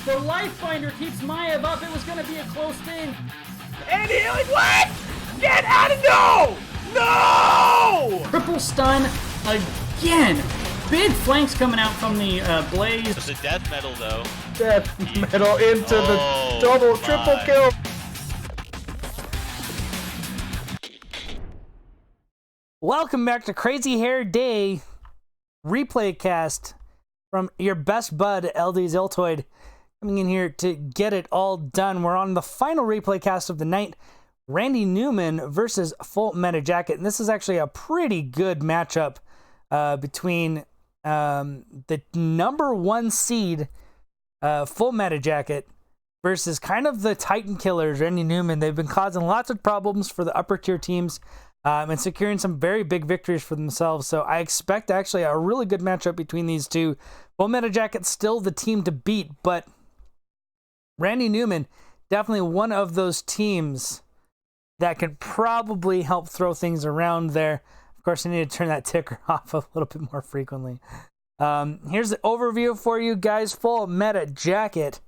The Life Finder keeps Maev up. It was going to be a close thing. And healing, what? Get out of, no! No! Triple stun again. Big flanks coming out from the Blaze. It's a death metal, though. Death metal into the double, triple kill. Welcome back to Crazy Hair Day replay cast from your best bud, LD Ziltoid, coming in here to get it all done. We're on the final replay cast of the night, Randy Newman versus Full Meta Jacket, and this is actually a pretty good matchup between the number one seed, Full Meta Jacket, versus kind of the Titan killers, Randy Newman. They've been causing lots of problems for the upper tier teams. And securing some very big victories for themselves. So I expect actually a really good matchup between these two. Full Meta Jacket's still the team to beat, but Randy Newman, definitely one of those teams that can probably help throw things around there. Of course, I need to turn that ticker off a little bit more frequently. Here's the overview for you guys. Full Meta Jacket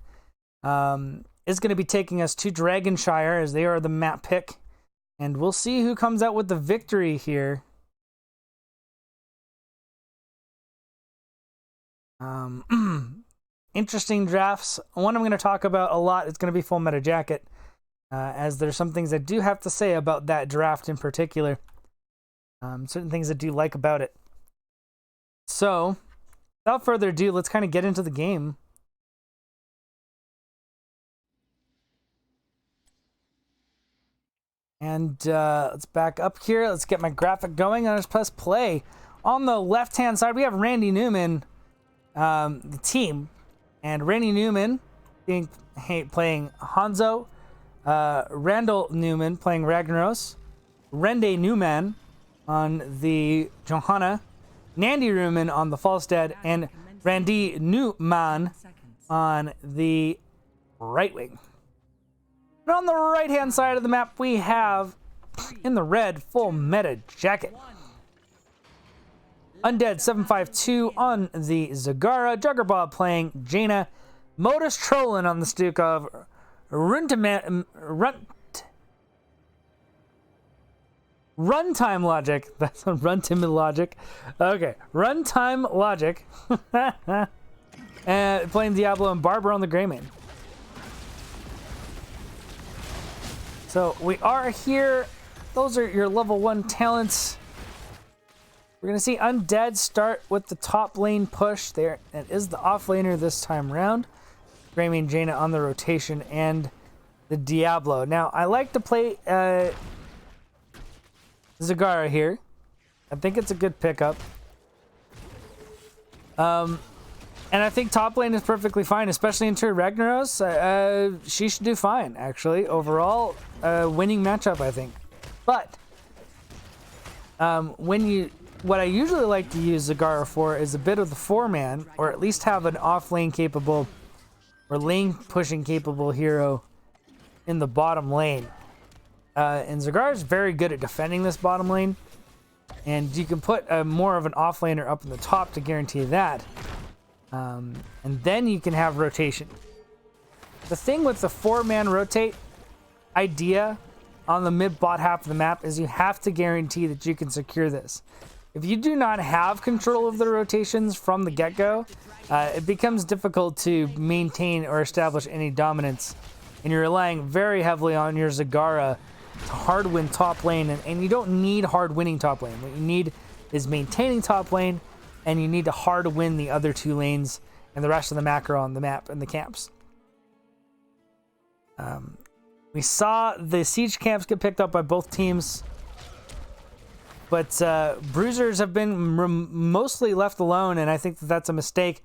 is going to be taking us to Dragonshire, as they are the map pick. And we'll see who comes out with the victory here. Interesting drafts. One I'm going to talk about a lot is going to be Full Meta Jacket, as there's some things I do have to say about that draft in particular. Certain things I do like about it. So, without further ado, let's kind of get into the game. And let's back up here. Let's get my graphic going and let's press play. On the left-hand side, we have Randy Newman, the team. And Randy Newman playing Hanzo. Randall Newman playing Ragnaros. Rende Newman on the Johanna. Nandy Newman on the Falstad. And Randy Newman on the right wing. And on the right-hand side of the map, we have, in the red, Full Meta Jacket. Undead 752 on the Zagara. Juggerbob playing Jaina. Modus Trolling on the Stukov. Runtime Logic. That's a Runtime Logic. Okay. Runtime Logic. And playing Diablo and Barber on the Greymane. So we are here. Those are your level 1 talents. We're going to see Undead start with the top lane push there. It is the off laner this time around. Greymane and Jaina on the rotation and the Diablo. Now, I like to play Zagara here. I think it's a good pickup. And I think top lane is perfectly fine, especially into Ragnaros. She should do fine, actually. Overall, winning matchup, I think. But what I usually like to use Zagara for is a bit of the 4-man, or at least have an off lane capable or lane pushing capable hero in the bottom lane. And Zagara is very good at defending this bottom lane, and you can put more of an off laner up in the top to guarantee that. And then you can have rotation. The thing with the 4-man rotate idea on the mid-bot half of the map is you have to guarantee that you can secure this. If you do not have control of the rotations from the get-go, it becomes difficult to maintain or establish any dominance. And you're relying very heavily on your Zagara to hard win top lane. And you don't need hard winning top lane. What you need is maintaining top lane, and you need to hard win the other 2 lanes and the rest of the macro on the map and the camps. We saw the siege camps get picked up by both teams, but bruisers have been mostly left alone, and I think that's a mistake.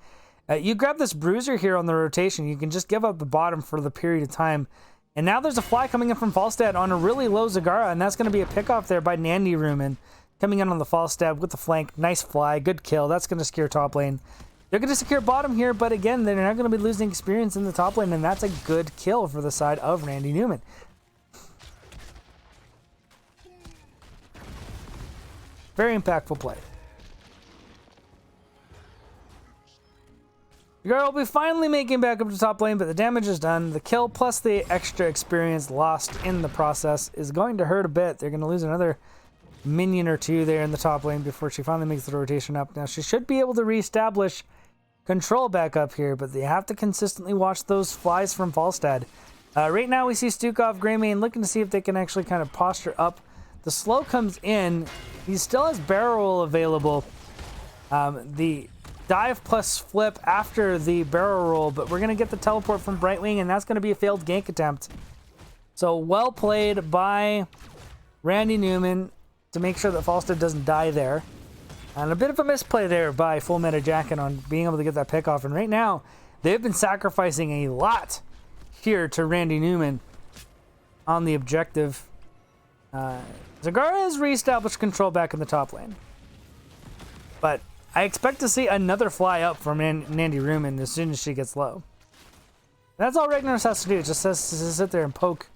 You grab this bruiser here on the rotation, you can just give up the bottom for the period of time. And now there's a fly coming in from Falstad on a really low Zagara, and that's going to be a pickoff there by Nandy Newman. Coming in on the Falstad with the flank. Nice fly. Good kill. That's going to secure top lane. They're going to secure bottom here, but again, they're not going to be losing experience in the top lane, and that's a good kill for the side of Randy Newman. Very impactful play. Zagara will be finally making back up to top lane, but the damage is done. The kill plus the extra experience lost in the process is going to hurt a bit. They're going to lose another minion or two there in the top lane before she finally makes the rotation up. Now, she should be able to reestablish control back up here, but they have to consistently watch those flies from Falstad. Right now, we see Stukov, Greymane looking to see if they can actually kind of posture up. The slow comes in. He still has barrel roll available. The dive plus flip after the barrel roll, but we're going to get the teleport from Brightwing, and that's going to be a failed gank attempt. So well played by Randy Newman to make sure that Falstad doesn't die there. And a bit of a misplay there by Full Meta Jacket on being able to get that pick off. And right now, they've been sacrificing a lot here to Randy Newman on the objective. Zagara has reestablished control back in the top lane. But I expect to see another fly up from Nandy Newman as soon as she gets low. That's all Ragnaros has to do. It just has to sit there and poke.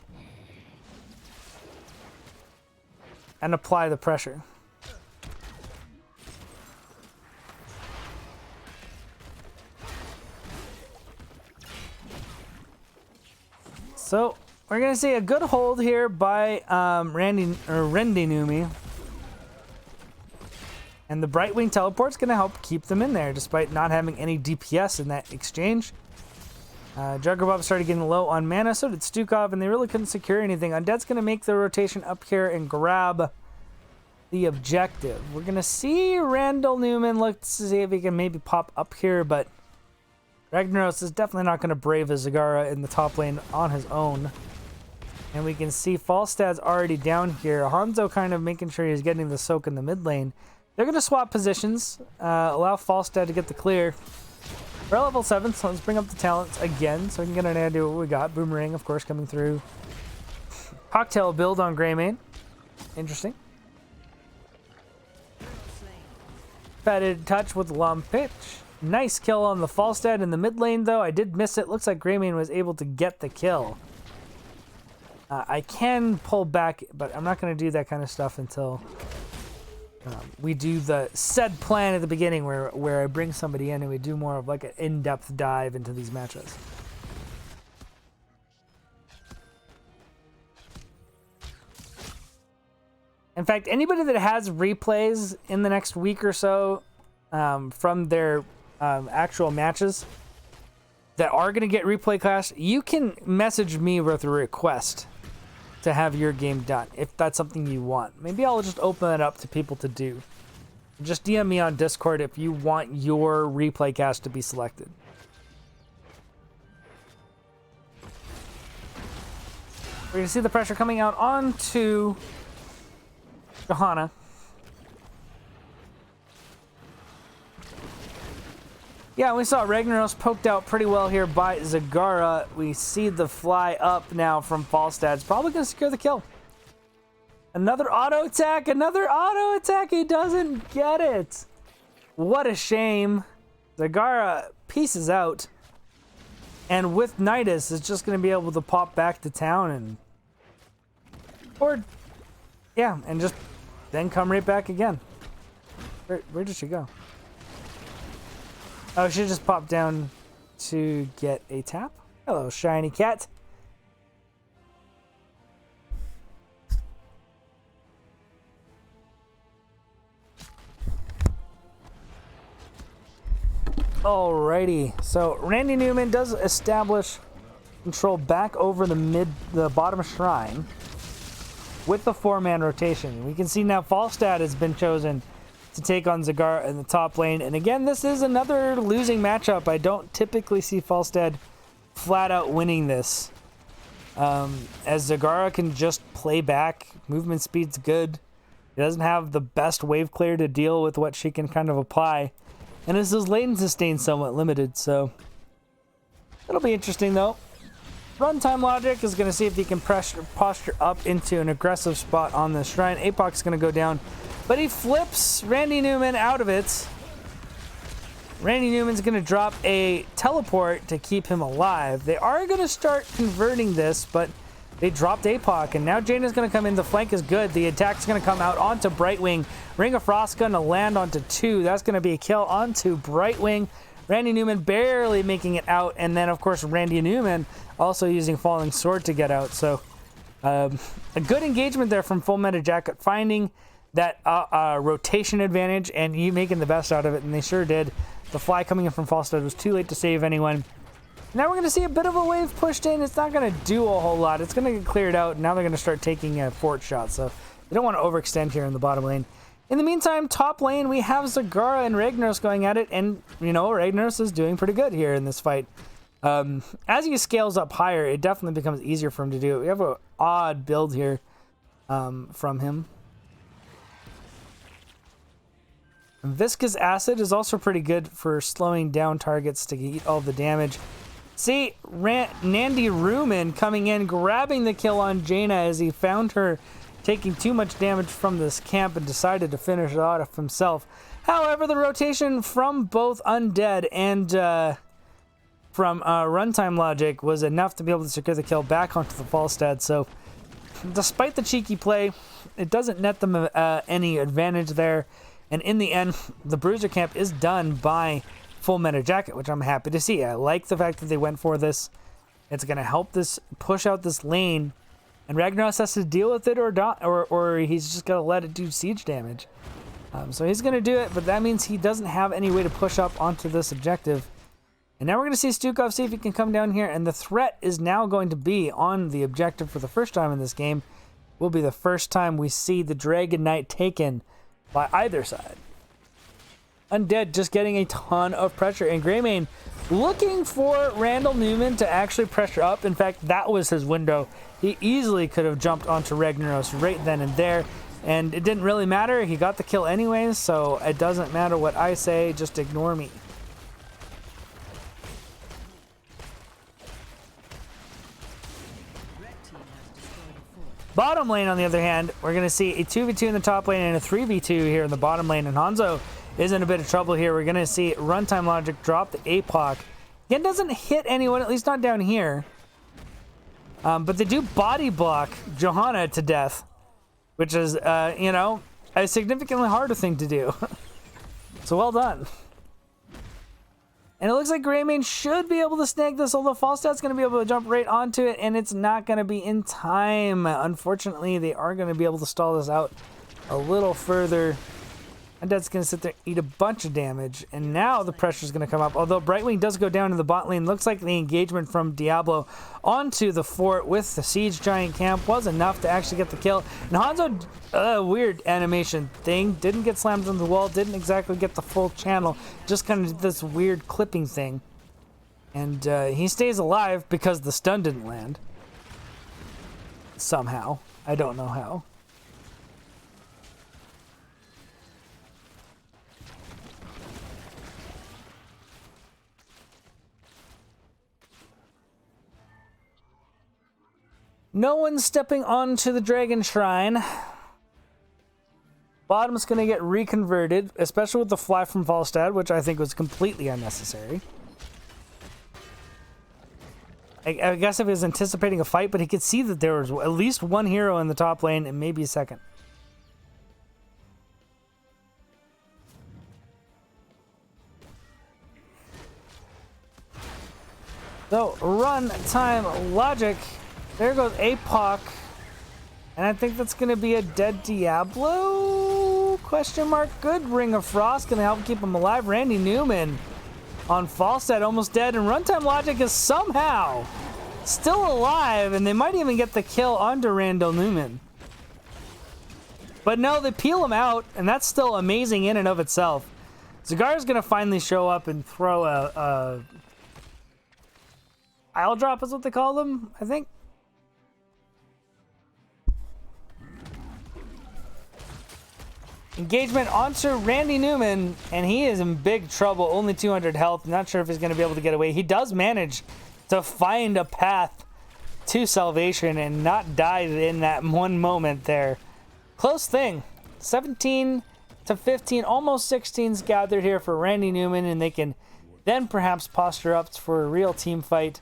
And apply the pressure. So we're gonna see a good hold here by Randy Numi. And the Brightwing teleport's gonna help keep them in there despite not having any DPS in that exchange. Juggerbob started getting low on mana, so did Stukov, and they really couldn't secure anything. Undead's gonna make the rotation up here and grab the objective. We're gonna see Randall Newman look to see if he can maybe pop up here, but Ragnaros is definitely not gonna brave a Zagara in the top lane on his own. And we can see Falstad's already down here. Hanzo kind of making sure he's getting the soak in the mid lane. They're gonna swap positions, allow Falstad to get the clear. We're at level 7, so let's bring up the talents again so we can get an idea of what we got. Boomerang, of course, coming through. Cocktail build on Greymane. Interesting. Fatted touch with Lum Pitch. Nice kill on the Falstad in the mid lane, though. I did miss it. Looks like Greymane was able to get the kill. I can pull back, but I'm not going to do that kind of stuff until we do the said plan at the beginning where I bring somebody in and we do more of like an in-depth dive into these matches. In fact, anybody that has replays in the next week or so from their actual matches that are going to get replay class, you can message me with a request to have your game done if that's something you want. Maybe I'll just open it up to people to do. Just DM me on Discord if you want your replay cast to be selected. We're going to see the pressure coming out onto Johanna. Yeah, we saw Ragnaros poked out pretty well here by Zagara. We see the fly up now from Falstad. It's probably going to secure the kill. Another auto attack. Another auto attack. He doesn't get it. What a shame. Zagara pieces out. And with Nidus, is just going to be able to pop back to town and... and just then come right back again. Where did she go? Oh, she just popped down to get a tap. Hello, shiny cat. Alrighty, so Randy Newman does establish control back over the bottom shrine with the 4-man rotation. We can see now Falstad has been chosen to take on Zagara in the top lane. And again, this is another losing matchup. I don't typically see Falstad flat out winning this. As Zagara can just play back. Movement speed's good. He doesn't have the best wave clear to deal with what she can kind of apply. And his lane sustain somewhat limited, so it'll be interesting though. Runtime Logic is going to see if he can posture up into an aggressive spot on the shrine. Apoc's going to go down, but he flips Randy Newman out of it. Randy Newman's going to drop a teleport to keep him alive. They are going to start converting this, but they dropped Apoc, and now Jaina's going to come in. The flank is good. The attack's going to come out onto Brightwing. Ring of Frost going to land onto 2. That's going to be a kill onto Brightwing. Randy Newman barely making it out, and then of course Randy Newman also using Falling Sword to get out. So a good engagement there from Full Metal Jacket, finding that rotation advantage and you making the best out of it, and they sure did. The fly coming in from Falstad was too late to save anyone. Now we're going to see a bit of a wave pushed in. It's not going to do a whole lot. It's going to get cleared out. Now they're going to start taking fort shots, so they don't want to overextend here in the bottom lane. In the meantime, top lane, we have Zagara and Ragnaros going at it, and, you know, Ragnaros is doing pretty good here in this fight. As he scales up higher, it definitely becomes easier for him to do it. We have an odd build here from him. Viscous Acid is also pretty good for slowing down targets to eat all the damage. See, Nandy Ruman coming in, grabbing the kill on Jaina as he found her taking too much damage from this camp and decided to finish it off himself. However, the rotation from both Undead and from Runtime Logic was enough to be able to secure the kill back onto the Falstad. So, despite the cheeky play, it doesn't net them any advantage there. And in the end, the Bruiser camp is done by Full Metal Jacket, which I'm happy to see. I like the fact that they went for this. It's going to help this push out this lane, and Ragnaros has to deal with it or he's just going to let it do siege damage. So he's going to do it, but that means he doesn't have any way to push up onto this objective. And now we're going to see Stukov see if he can come down here, and the threat is now going to be on the objective for the first time in this game. Will be the first time we see the Dragon Knight taken by either side. Undead just getting a ton of pressure, and Greymane looking for Randall Newman to actually pressure up. In fact, that was his window. He easily could have jumped onto Ragnaros right then and there, and it didn't really matter. He got the kill anyways, so it doesn't matter what I say, just ignore me. Bottom lane, on the other hand, we're going to see a 2v2 in the top lane and a 3v2 here in the bottom lane, and Hanzo is in a bit of trouble here. We're going to see Runtime Logic drop the APOC. Again, doesn't hit anyone, at least not down here. But they do body block Johanna to death, which is, you know, a significantly harder thing to do. So well done. And it looks like Greymane should be able to snag this, although Falstad's going to be able to jump right onto it, and it's not going to be in time. Unfortunately, they are going to be able to stall this out a little further. Undead's going to sit there and eat a bunch of damage, and now the pressure's going to come up. Although Brightwing does go down to the bot lane, looks like the engagement from Diablo onto the fort with the Siege Giant camp was enough to actually get the kill. And Hanzo, weird animation thing, didn't get slammed on the wall, didn't exactly get the full channel, just kind of did this weird clipping thing. And he stays alive because the stun didn't land. Somehow. I don't know how. No one's stepping onto the Dragon Shrine. Bottom's going to get reconverted, especially with the fly from Falstad, which I think was completely unnecessary. I guess if he was anticipating a fight, but he could see that there was at least one hero in the top lane and maybe a second. So, Runtime Logic. There goes APOC. And I think that's going to be a dead Diablo? Question mark. Good Ring of Frost. Going to help keep him alive. Randy Newman on Falstad, almost dead. And Runtime Logic is somehow still alive. And they might even get the kill onto Randall Newman. But no, they peel him out. And that's still amazing in and of itself. Zagara's going to finally show up and throw a Isle Drop is what they call them, I think. Engagement onto Randy Newman, and he is in big trouble. Only 200 health. Not sure if he's going to be able to get away. He does manage to find a path to salvation and not die in that one moment there. Close thing. 17 to 15, almost 16's gathered here for Randy Newman, and they can then perhaps posture up for a real team fight.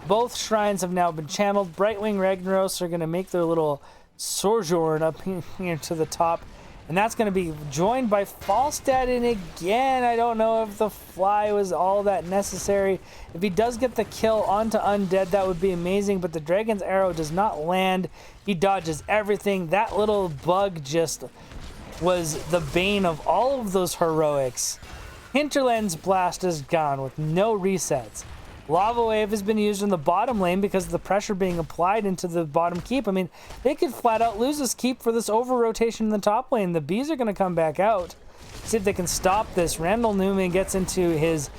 Both shrines have now been channeled. Brightwing Ragnaros are going to make their little sojourn up here to the top. And that's going to be joined by Falstad. And again, I don't know if the fly was all that necessary. If he does get the kill onto Undead, that would be amazing. But the Dragon's Arrow does not land. He dodges everything. That little bug just was the bane of all of those heroics. Hinterland's Blast is gone with no resets. Lava Wave has been used in the bottom lane because of the pressure being applied into the bottom keep. I mean, they could flat out lose this keep for this over-rotation in the top lane. The bees are going to come back out. See if they can stop this. Randall Newman gets into his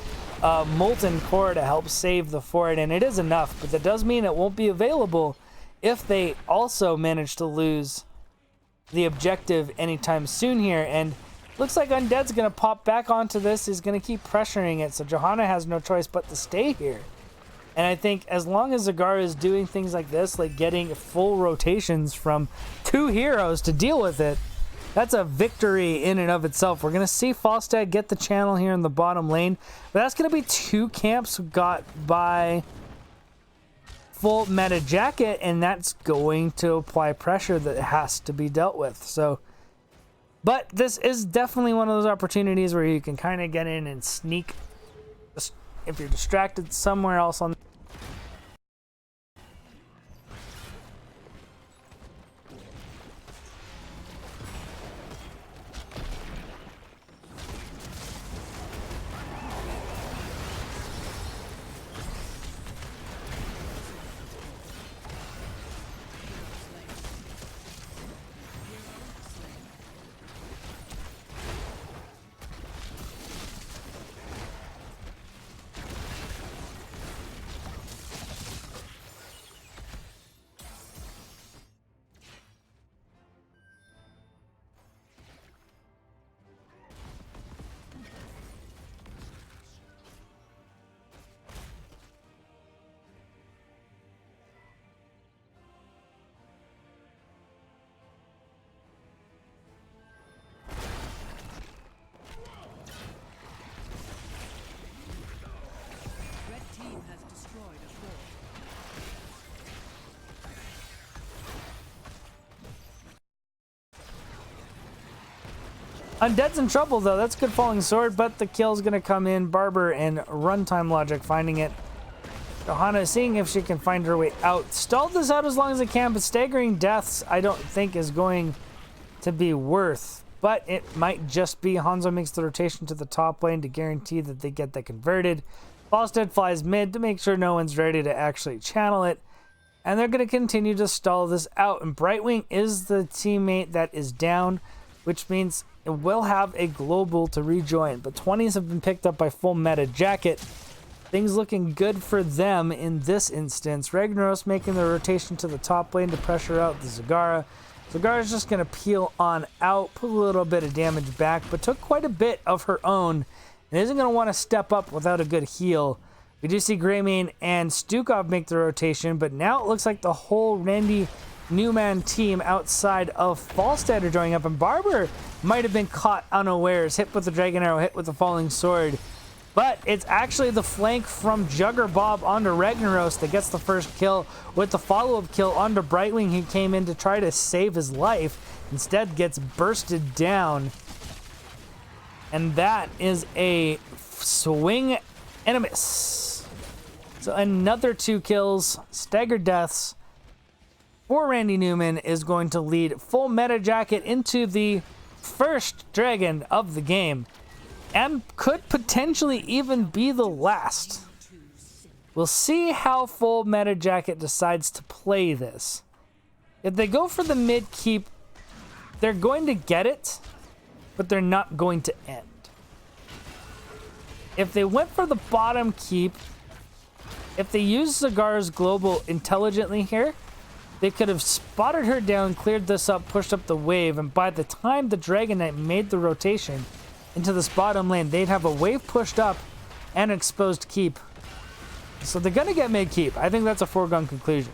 Molten Core to help save the fort, and it is enough, but that does mean it won't be available if they also manage to lose the objective anytime soon here. And looks like Undead's going to pop back onto this. He's going to keep pressuring it. So Johanna has no choice but to stay here. And I think as long as Zagara is doing things like this, like getting full rotations from 2 heroes to deal with it, that's a victory in and of itself. We're going to see Falstad get the channel here in the bottom lane. But that's going to be 2 camps got by full meta jacket. And that's going to apply pressure that has to be dealt with. So... but this is definitely one of those opportunities where you can kind of get in and sneak if you're distracted somewhere else on. Undead's in trouble, though. That's good falling sword, but the kill's going to come in. Barber and Runtime Logic finding it. Johanna seeing if she can find her way out. Stalled this out as long as it can, but staggering deaths I don't think is going to be worth. But it might just be. Hanzo makes the rotation to the top lane to guarantee that they get that converted. Falstad flies mid to make sure no one's ready to actually channel it. And they're going to continue to stall this out. And Brightwing is the teammate that is down, which means it will have a global to rejoin. But 20s have been picked up by full meta jacket. Things looking good for them in this instance. Ragnaros making the rotation to the top lane to pressure out the Zagara. Zagara's just going to peel on out, put a little bit of damage back, but took quite a bit of her own and isn't going to want to step up without a good heal. We do see Greymane and Stukov make the rotation, but now it looks like the whole Randy Newman team outside of Falstad are joining up, and Barber might have been caught unawares, hit with the Dragon Arrow, hit with the Falling Sword. But it's actually the flank from Juggerbob onto Ragnaros that gets the first kill, with the follow-up kill onto Brightwing, who came in to try to save his life. Instead gets bursted down. And that is a swing and a miss. So another 2 kills, staggered deaths for Randy Newman is going to lead full meta jacket into the first dragon of the game. And could potentially even be the last. We'll see how full meta jacket decides to play this. If they go for the mid keep, they're going to get it, but they're not going to end. If they went for the bottom keep, if they use Zagara's global intelligently here, they could have spotted her down, cleared this up, pushed up the wave, and by the time the Dragon Knight made the rotation into this bottom lane, they'd have a wave pushed up and exposed keep. So they're going to get mid keep. I think that's a foregone conclusion.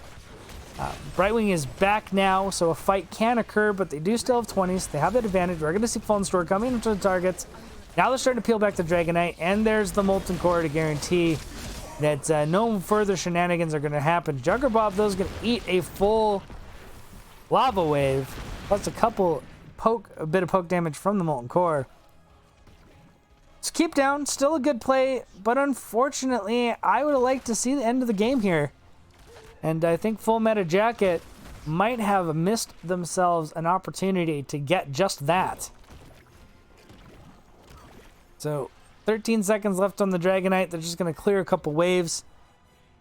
Brightwing is back now, so a fight can occur, but they do still have 20s. They have that advantage. We're going to see Fallen Sword coming into the targets. Now they're starting to peel back the Dragon Knight, and there's the Molten Core to guarantee that no further shenanigans are going to happen. Juggerbob, though, is going to eat a full lava wave, plus a couple a bit of poke damage from the Molten Core. So keep down, still a good play, but unfortunately, I would have liked to see the end of the game here. And I think Full Meta Jacket might have missed themselves an opportunity to get just that. So 13 seconds left on the Dragonite. They're just going to clear a couple waves.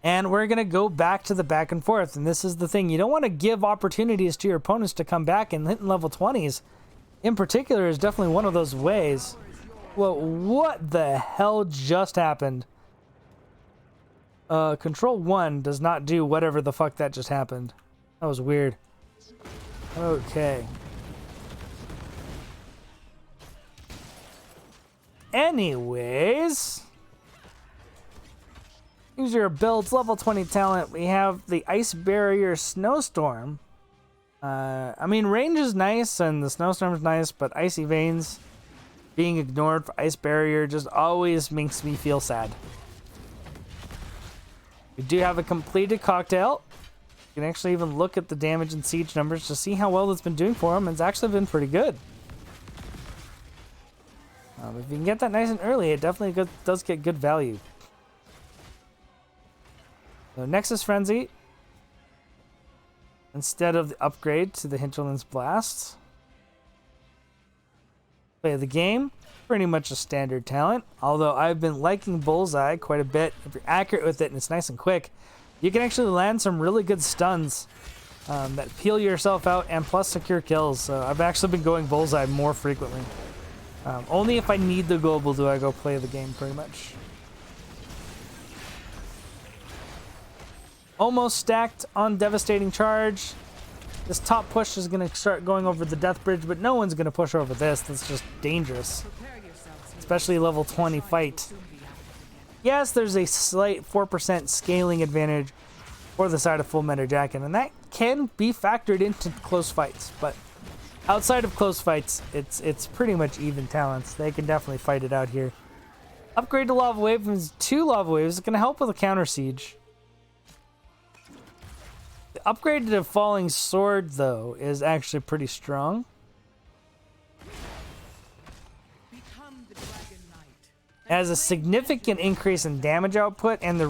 And we're going to go back to the back and forth. And this is the thing. You don't want to give opportunities to your opponents to come back, and hitting level 20s in particular is definitely one of those ways. Well, what the hell just happened? Control 1 does not do whatever the fuck that just happened. That was weird. Okay. Anyways, use your builds, level 20 talent. We have the Ice Barrier Snowstorm. I mean, range is nice and the Snowstorm is nice, but Icy Veins being ignored for Ice Barrier just always makes me feel sad. We do have a completed cocktail. You can actually even look at the damage and siege numbers to see how well it's been doing for him. It's actually been pretty good. If you can get that nice and early, it definitely does get good value. So Nexus Frenzy instead of the upgrade to the Hinterland's Blast. Play of the game, pretty much a standard talent, although I've been liking Bullseye quite a bit. If you're accurate with it and it's nice and quick, you can actually land some really good stuns that peel yourself out and plus secure kills. So I've actually been going Bullseye more frequently. Only if I need the global do I go play the game, pretty much. Almost stacked on Devastating Charge. This top push is going to start going over the Death Bridge, but no one's going to push over this. That's just dangerous. Especially level 20 fight. Yes, there's a slight 4% scaling advantage for the side of Full Meta Jacket, and that can be factored into close fights, but outside of close fights, it's pretty much even talents. They can definitely fight it out here. Upgrade to Lava Wave is 2 Lava Waves. It's going to help with a counter siege. The upgrade to Falling Sword, though, is actually pretty strong. It has a significant increase in damage output and the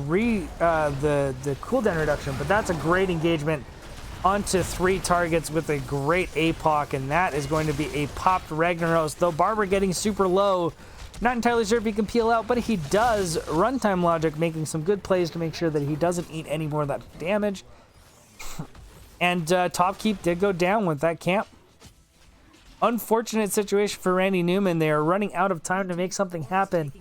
cooldown reduction, but that's a great engagement onto 3 targets with a great APOC, and that is going to be a popped Ragnaros. Though Barber getting super low, not entirely sure if he can peel out, but he does. Runtime Logic making some good plays to make sure that he doesn't eat any more of that damage. And Top Keep did go down with that camp. Unfortunate situation for Randy Newman. They are running out of time to make something happen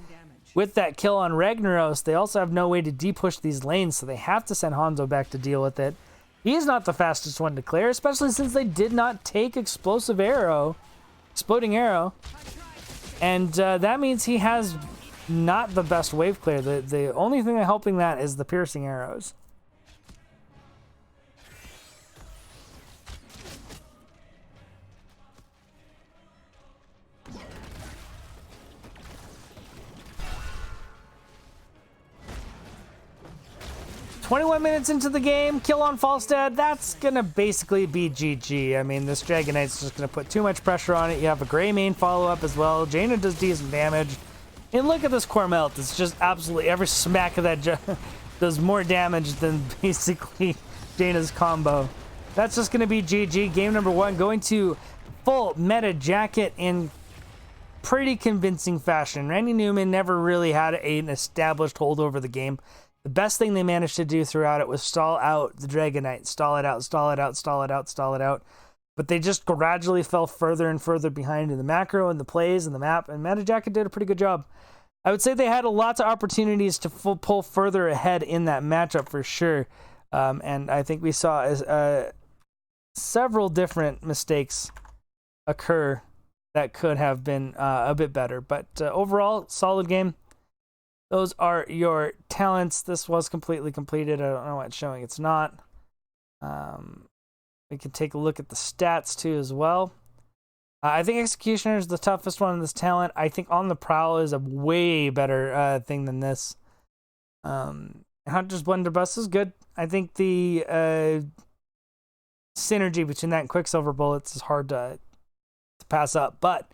with that kill on Ragnaros. They also have no way to de-push these lanes, so they have to send Hanzo back to deal with it. He's not the fastest one to clear, especially since they did not take Exploding Arrow. And that means he has not the best wave clear. The only thing helping that is the Piercing Arrows. 21 minutes into the game, kill on Falstad, that's gonna basically be GG. I mean, this Dragonite's just gonna put too much pressure on it. You have a Grey Mane follow-up as well. Jaina does decent damage. And look at this core melt. It's just absolutely every smack of that does more damage than basically Jaina's combo. That's just gonna be GG. Game number 1 going to Full Meta Jacket in pretty convincing fashion. Randy Newman never really had an established hold over the game. The best thing they managed to do throughout it was stall out the Dragonite. Stall it out, stall it out, stall it out, stall it out. But they just gradually fell further and further behind in the macro and the plays and the map, and Meta Jacket did a pretty good job. I would say they had lots of opportunities to pull further ahead in that matchup for sure. And I think we saw several different mistakes occur that could have been a bit better. But overall, solid game. Those are your talents. This was completely completed. I don't know why it's showing it's not. We can take a look at the stats too as well. I think Executioner is the toughest one in this talent. I think On the Prowl is a way better thing than this. Hunter's Blunderbuss is good. I think the synergy between that and Quicksilver Bullets is hard to to pass up. But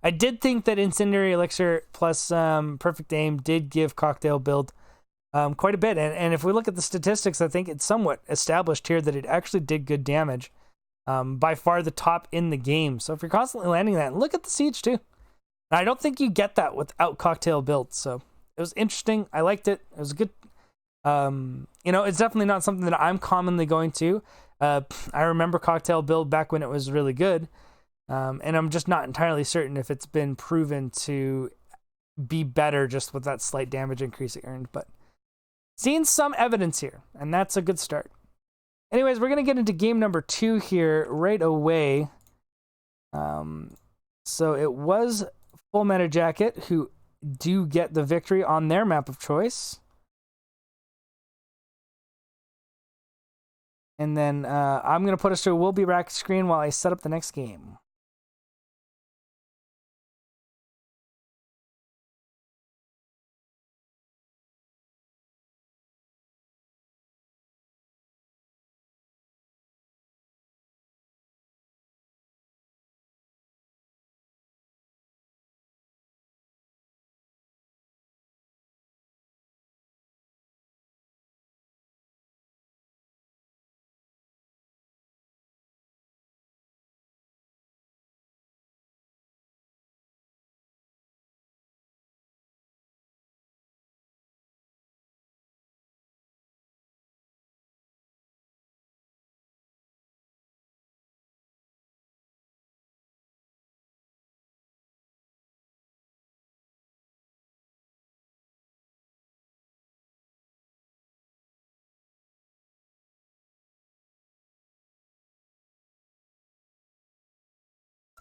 I did think that Incendiary Elixir plus Perfect Aim did give Cocktail Build quite a bit. And if we look at the statistics, I think it's somewhat established here that it actually did good damage. By far the top in the game. So if you're constantly landing that, and look at the siege too. And I don't think you get that without Cocktail Build. So it was interesting. I liked it. It was good. It's definitely not something that I'm commonly going to. I remember Cocktail Build back when it was really good. And I'm just not entirely certain if it's been proven to be better just with that slight damage increase it earned. But seeing some evidence here, and that's a good start. Anyways, we're going to get into game number 2 here right away. So it was Full Meta Jacket who do get the victory on their map of choice. And then I'm going to put us to a We'll Be Back screen while I set up the next game.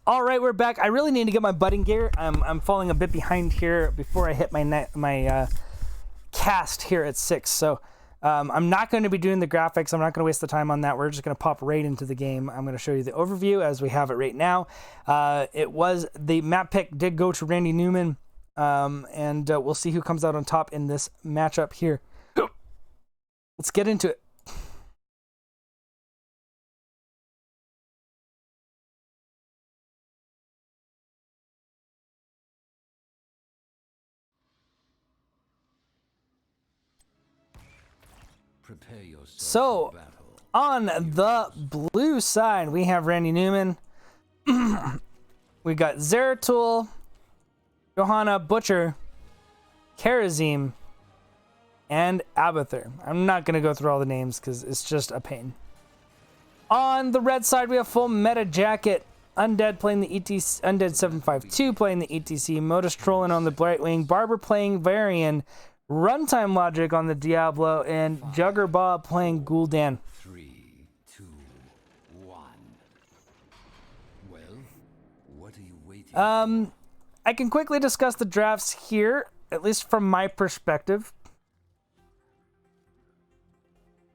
All right, we're back. I really need to get my button gear. I'm falling a bit behind here before I hit my cast here at 6. So I'm not going to be doing the graphics. I'm not going to waste the time on that. We're just going to pop right into the game. I'm going to show you the overview as we have it right now. It was the map pick did go to Randy Newman, and we'll see who comes out on top in this matchup here. Let's get into it. So, on the blue side, we have Randy Newman. We got Zeratul, Johanna, Butcher, Karazim, and Abathur. I'm not going to go through all the names because it's just a pain. On the red side, we have Full Meta Jacket, Undead playing the ETC, Undead 752 playing the ETC, Modus trolling on the Brightwing, Barber playing Varian, Runtime Logic on the Diablo, and Jugger Bob playing Gul'dan. 3, 2, 1. Well, what are you waiting? I can quickly discuss the drafts here, at least from my perspective.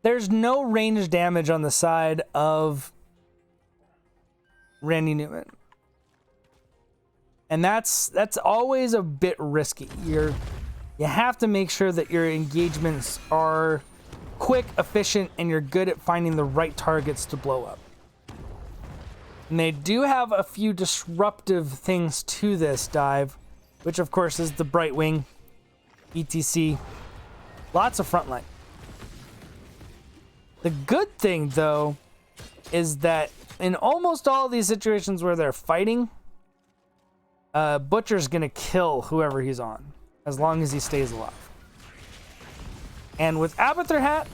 There's no range damage on the side of Randy Newman. And that's always a bit risky. You have to make sure that your engagements are quick, efficient, and you're good at finding the right targets to blow up. And they do have a few disruptive things to this dive, which of course is the Brightwing, ETC, lots of frontline. The good thing, though, is that in almost all of these situations where they're fighting, Butcher's gonna kill whoever he's on, as long as he stays alive. And with Abathur Hat,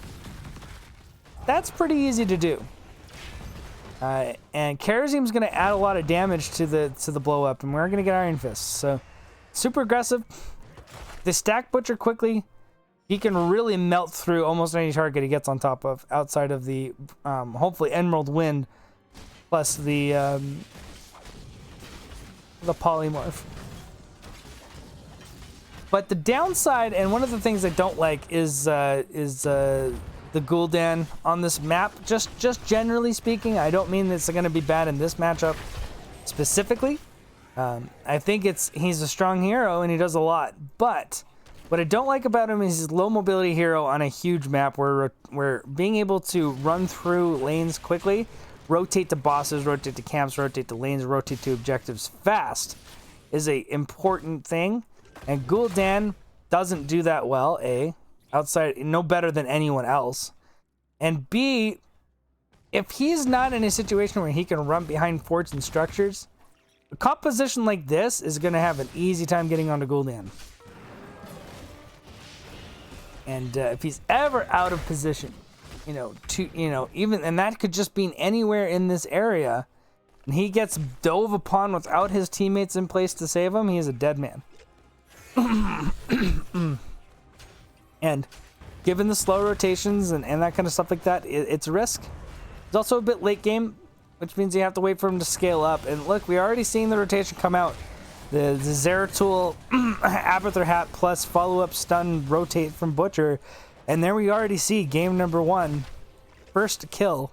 that's pretty easy to do. And Karazim's going to add a lot of damage to the blow up, and we're going to get Iron Fists. So super aggressive. They stack Butcher quickly. He can really melt through almost any target he gets on top of, outside of the hopefully Emerald Wind plus the polymorph. But the downside, and one of the things I don't like, is the Gul'dan on this map. Just generally speaking, I don't mean it's going to be bad in this matchup specifically. I think he's a strong hero and he does a lot. But what I don't like about him is he's a low mobility hero on a huge map where being able to run through lanes quickly rotate to bosses, rotate to camps, rotate to lanes, rotate to objectives fast is a important thing. And Gul'dan doesn't do that well, A, outside, no better than anyone else. And B, if he's not in a situation where he can run behind forts and structures, a composition like this is going to have an easy time getting onto Gul'dan. And if he's ever out of position, even, and that could just be anywhere in this area, and he gets dove upon without his teammates in place to save him, he is a dead man. And given the slow rotations and that kind of stuff like that, it's a risk. It's also a bit late game, which means you have to wait for him to scale up. And look, we're already seeing the rotation come out. The Zeratul Abathur hat plus follow-up stun rotate from Butcher. And there we already see game number 1. First kill.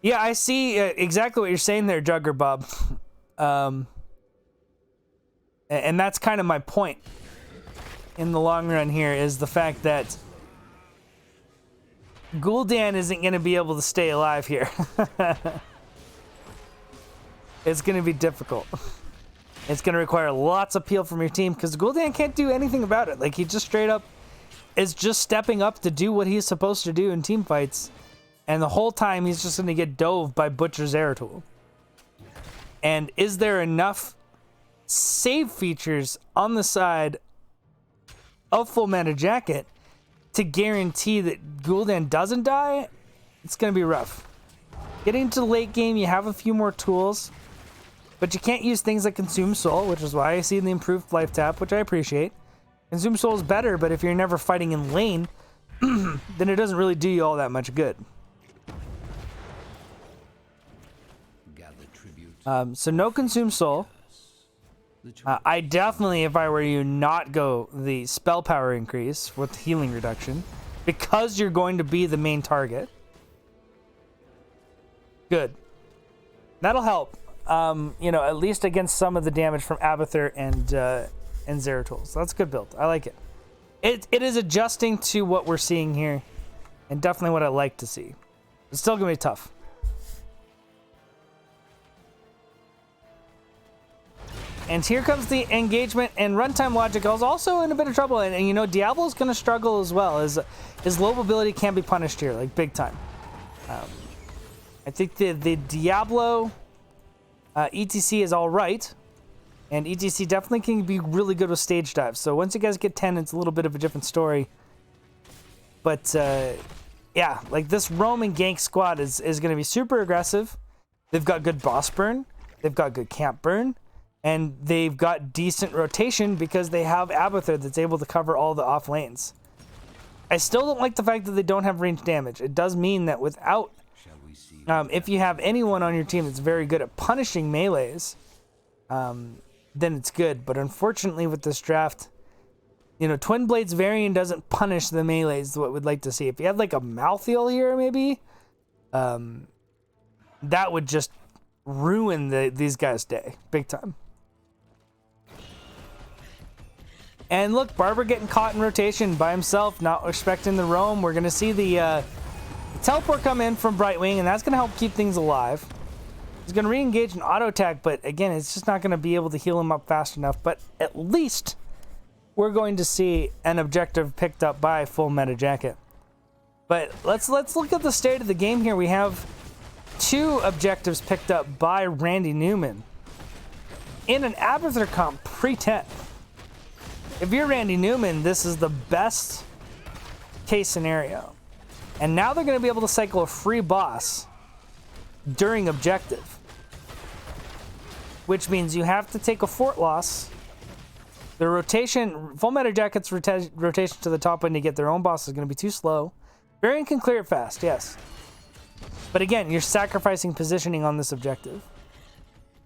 Yeah, I see exactly what you're saying there, Jugger Bob. And that's kind of my point in the long run here, is the fact that Gul'dan isn't going to be able to stay alive here. It's going to be difficult. It's going to require lots of peel from your team, because Gul'dan can't do anything about it. Like, he just straight up is just stepping up to do what he's supposed to do in team fights. And the whole time, he's just going to get dove by Butcher Zeratul. And is there enough save features on the side of Full Metal Jacket to guarantee that Gul'dan doesn't die? It's going to be rough. Getting to the late game, you have a few more tools, but you can't use things like Consume Soul, which is why I see the improved life tap, which I appreciate. Consume Soul is better, but if you're never fighting in lane, then it doesn't really do you all that much good. So no Consume Soul. I definitely, if I were you, not go the spell power increase with healing reduction, because you're going to be the main target. Good. That'll help. At least against some of the damage from Abathur and Zeratul. So that's a good build. I like it. It is adjusting to what we're seeing here, and definitely what I like to see. It's still gonna be tough. And here comes the engagement, and runtime logic is also in a bit of trouble. And Diablo's going to struggle as well. His low mobility can be punished here, like big time. I think the Diablo ETC is all right. And ETC definitely can be really good with stage dives. So once you guys get 10, it's a little bit of a different story. But yeah, like this roam and gank squad is going to be super aggressive. They've got good boss burn. They've got good camp burn. And they've got decent rotation because they have Abathur that's able to cover all the off lanes. I still don't like the fact that they don't have range damage. It does mean that without, if you have anyone on your team that's very good at punishing melees, then it's good. But unfortunately with this draft, Twin Blades Varian doesn't punish the melees what we'd like to see. If you had like a Malthael here maybe, that would just ruin these guys' day big time. And look, Barber getting caught in rotation by himself, not respecting the roam. We're going to see the teleport come in from Brightwing, and that's going to help keep things alive. He's going to re-engage an auto attack, but again, it's just not going to be able to heal him up fast enough. But at least we're going to see an objective picked up by Full Metal Jacket. But let's look at the state of the game here. We have 2 objectives picked up by Randy Newman in an Abathur comp pre-10. If you're Randy Newman, this is the best case scenario. And now they're going to be able to cycle a free boss during objective, which means you have to take a fort loss. The rotation, Full Metal Jacket's rotation to the top end to get their own boss is going to be too slow. Varian can clear it fast, yes. But again, you're sacrificing positioning on this objective.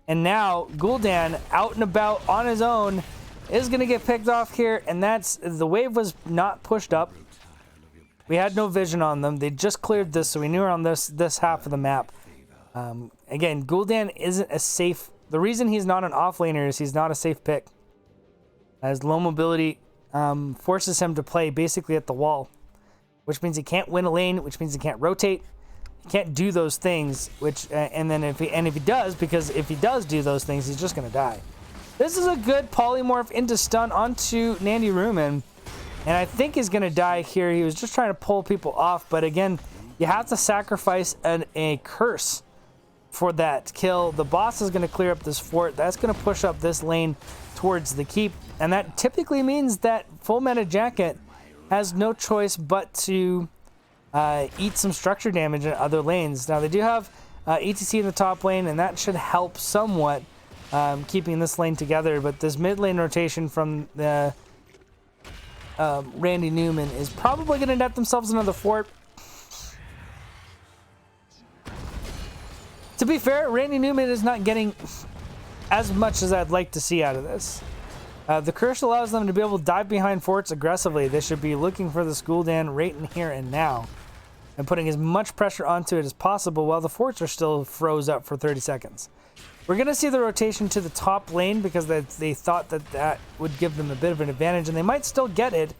And now Gul'dan, out and about on his own, is going to get picked off here, and the wave was not pushed up. We had no vision on them. They just cleared this, so we knew we were on this half of the map. Again, Gul'dan isn't a safe... The reason he's not an offlaner is he's not a safe pick, as low mobility forces him to play basically at the wall, which means he can't win a lane, which means he can't rotate. He can't do those things, which and then if he does, because if he does do those things, he's just gonna die. This is a good polymorph into stun onto Newman, and I think he's gonna die here. He was just trying to pull people off, but again, you have to sacrifice a curse for that kill. The boss is gonna clear up this fort. That's gonna push up this lane towards the keep, and that typically means that Full Meta Jacket has no choice but to eat some structure damage in other lanes. Now they do have ETC in the top lane, and that should help somewhat keeping this lane together, but this mid lane rotation from the Randy Newman is probably going to net themselves another fort. To be fair, Randy Newman is not getting as much as I'd like to see out of this. The curse allows them to be able to dive behind forts aggressively. They should be looking for the Gul'dan right in here and now, and putting as much pressure onto it as possible while the forts are still froze up for 30 seconds. We're going to see the rotation to the top lane because they thought that would give them a bit of an advantage, and they might still get it.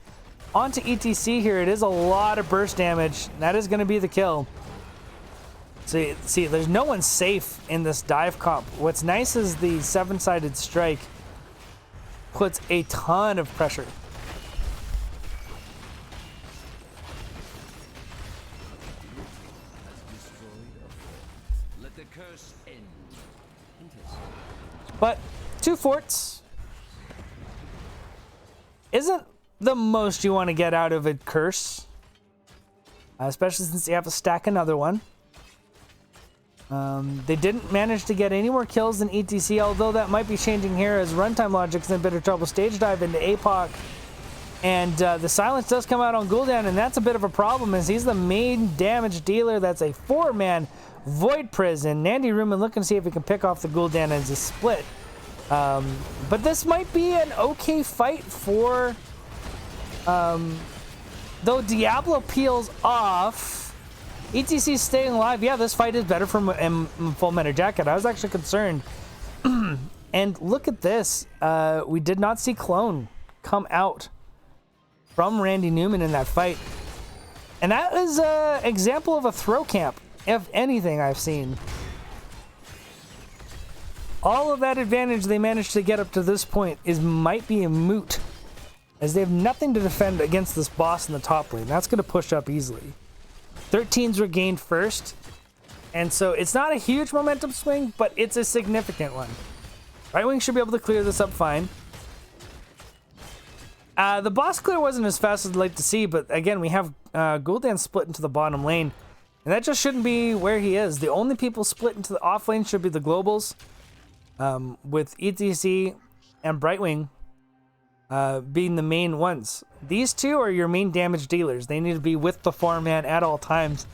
Onto ETC here. It is a lot of burst damage. That is going to be the kill. So, see, there's no one safe in this dive comp. What's nice is the 7-sided strike puts a ton of pressure. Let the curse end. But 2 forts isn't the most you want to get out of a curse, especially since you have to stack another one. They didn't manage to get any more kills than ETC, although that might be changing here as Runtime Logic's in a bit of trouble. Stage dive into APOC, and the silence does come out on Gul'dan, and that's a bit of a problem as he's the main damage dealer. That's a 4-man Void Prison. Newman looking to see if he can pick off the Gul'dan as a split. But this might be an okay fight for... though Diablo peels off... ETC staying alive. Yeah, this fight is better from Full Meta Jacket. I was actually concerned. And look at this. We did not see Clone come out from Randy Newman in that fight. And that is an example of a throw camp, if anything I've seen. All of that advantage they managed to get up to this point might be a moot, as they have nothing to defend against this boss in the top lane. That's going to push up easily. 13s were gained first, and so it's not a huge momentum swing, but it's a significant one. Right wing should be able to clear this up fine. The boss clear wasn't as fast as I'd like to see, but again, we have Gul'dan split into the bottom lane, and that just shouldn't be where he is. The only people split into the off lane should be the globals, with ETC and Brightwing being the main ones. These two are your main damage dealers. They need to be with the 4-man at all times.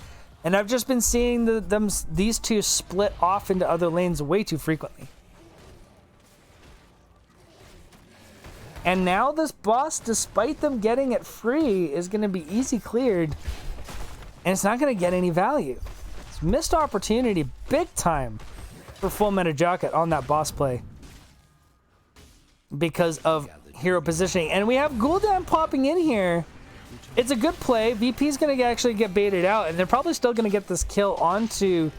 And I've just been seeing these two split off into other lanes way too frequently. And now this boss, despite them getting it free, is going to be easy cleared. And it's not going to get any value. It's missed opportunity big time for Full Meta Jacket on that boss play, because of hero positioning. And we have Gul'dan popping in here. It's a good play. VP's going to actually get baited out, and they're probably still going to get this kill onto...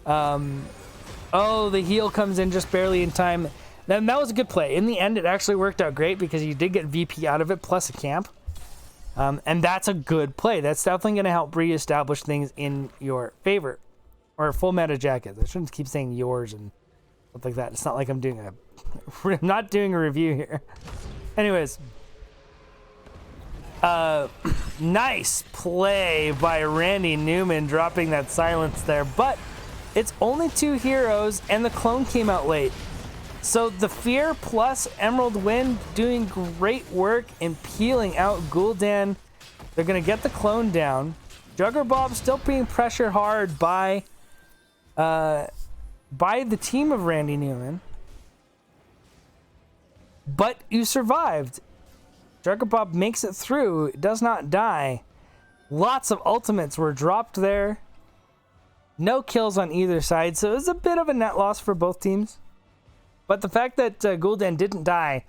oh, the heal comes in just barely in time. Then that was a good play. In the end, it actually worked out great because you did get VP out of it, plus a camp. And that's a good play. That's definitely going to help reestablish things in your favor. Or Full Meta Jacket. I shouldn't keep saying yours and stuff like that. It's not like I'm doing I'm not doing a review here. Anyways, nice play by Randy Newman dropping that silence there, but it's only 2 heroes and the clone came out late. So the Fear plus Emerald Wind doing great work in peeling out Gul'dan. They're going to get the clone down. Jugger Bob still being pressured hard by the team of Randy Newman. But you survived. Jugger Bob makes it through, does not die. Lots of ultimates were dropped there. No kills on either side, so it was a bit of a net loss for both teams. But the fact that Gul'dan didn't die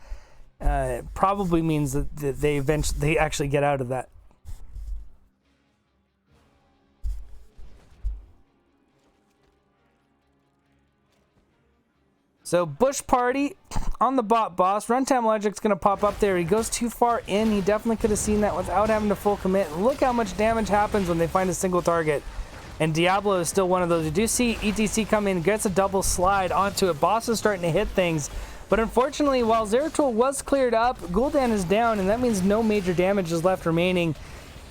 probably means that they actually get out of that. So Bush Party on the bot boss. Runtime Logic's going to pop up there. He goes too far in. He definitely could have seen that without having to full commit. Look how much damage happens when they find a single target. And Diablo is still one of those. You do see ETC come in, gets a double slide onto it. Boss is starting to hit things. But unfortunately, while Zeratul was cleared up, Gul'dan is down, and that means no major damage is left remaining.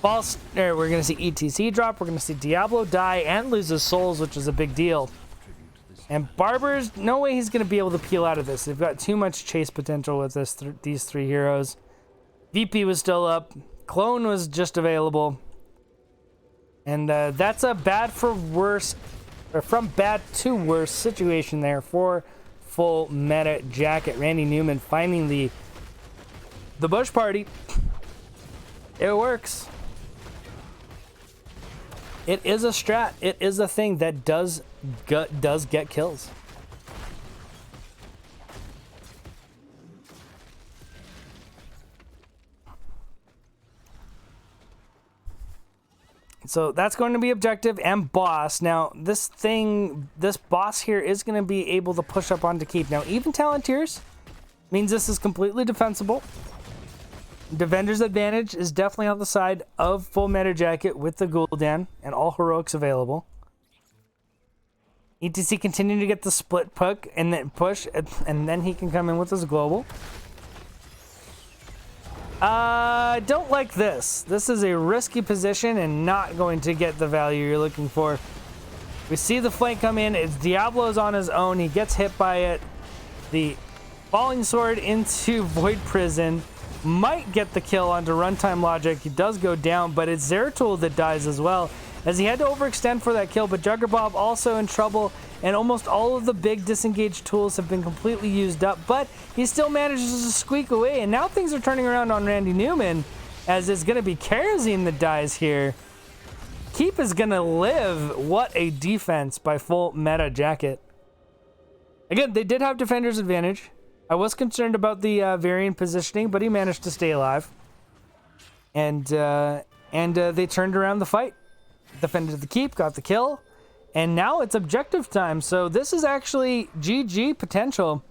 We're going to see ETC drop. We're going to see Diablo die and lose his souls, which is a big deal. And Barber's, no way he's going to be able to peel out of this. They've got too much chase potential with these three heroes. VP was still up. Clone was just available. And that's a bad for worse, or from bad to worse situation there for full meta jacket. Randy Newman finding the Bush Party. It works. It is a strat. It is a thing that does get kills. So that's going to be objective and boss. Now, this boss here is going to be able to push up onto keep. Now, even Talontiers means this is completely defensible. Defender's advantage is definitely on the side of full meta jacket with the Gul'dan and all heroics available. ETC continuing to get the split puck and then push, and then he can come in with his global. I don't like this. This is a risky position and not going to get the value you're looking for. We see the flank come in. It's Diablo's on his own. He gets hit by it. The falling sword into Void Prison might get the kill onto Runtime Logic. He does go down, but it's Zeratul that dies as well, as he had to overextend for that kill. But Juggerbob also in trouble, and almost all of the big disengaged tools have been completely used up, but he still manages to squeak away. And now things are turning around on Randy Newman, as it's going to be Kerosene that dies here. Keep is going to live. What a defense by full meta jacket. Again, they did have defender's advantage. I was concerned about the variant positioning, but he managed to stay alive. And they turned around the fight. Defended the keep, got the kill. And now it's objective time. So this is actually GG potential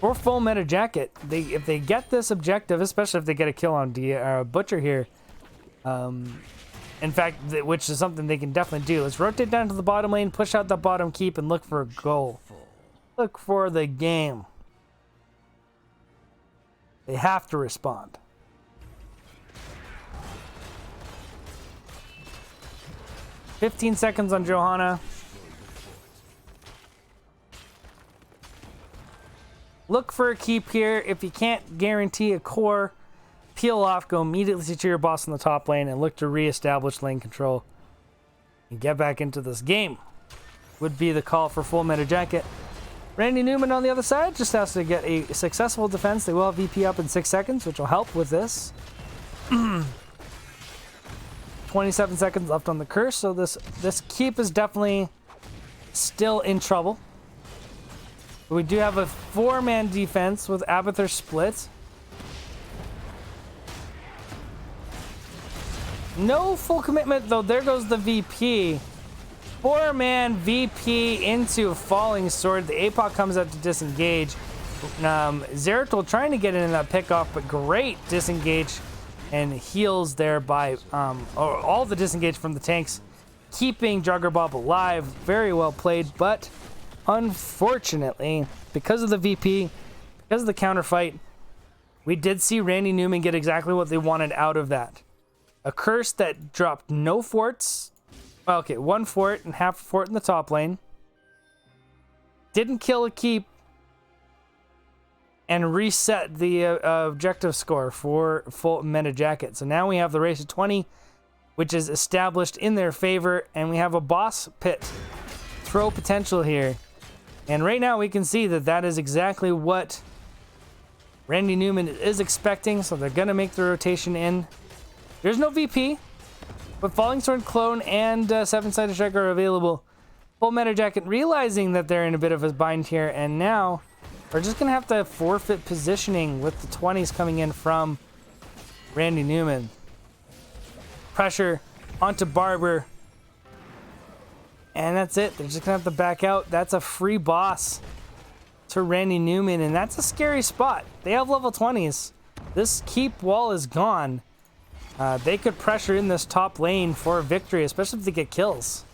for full meta jacket. If they get this objective, especially if they get a kill on Butcher here. In fact, which is something they can definitely do. Let's rotate down to the bottom lane, push out the bottom keep, and look for a goal. Look for the game. They have to respond. "15 seconds on Johanna. Look for a keep here. If you can't guarantee a core, peel off, go immediately to your boss in the top lane, and look to reestablish lane control. And get back into this game. Would be the call for full meta jacket. Randy Newman on the other side just has to get a successful defense. They will have VP up in 6 seconds, which will help with this. 27 seconds left on the curse, so this keep is definitely still in trouble. We do have a 4-man defense with Abathur split. No full commitment, though. There goes the VP. 4-man VP into a falling sword. The APOC comes out to disengage. Zeratul trying to get in that pickoff, but great disengage and heals there by all the disengage from the tanks, keeping Juggerbob alive. Very well played, but unfortunately, because of the VP, because of the counter fight, we did see Randy Newman get exactly what they wanted out of that. A curse that dropped no forts. Well, okay, 1 fort and half a fort in the top lane. Didn't kill a keep. And reset the objective score for full meta jacket. So now we have the race of 20, which is established in their favor. And we have a boss pit throw potential here. And right now we can see that that is exactly what Randy Newman is expecting. So they're going to make the rotation in. There's no VP. But Falling Sword, Clone, and 7-Sided Strike are available. Full meta jacket realizing that they're in a bit of a bind here. And now we're just going to have to forfeit positioning with the 20s coming in from Randy Newman. Pressure onto Barber. And that's it. They're just going to have to back out. That's a free boss. to Randy Newman, and that's a scary spot. They have level 20s. This keep wall is gone. They could pressure in this top lane for a victory, especially if they get kills.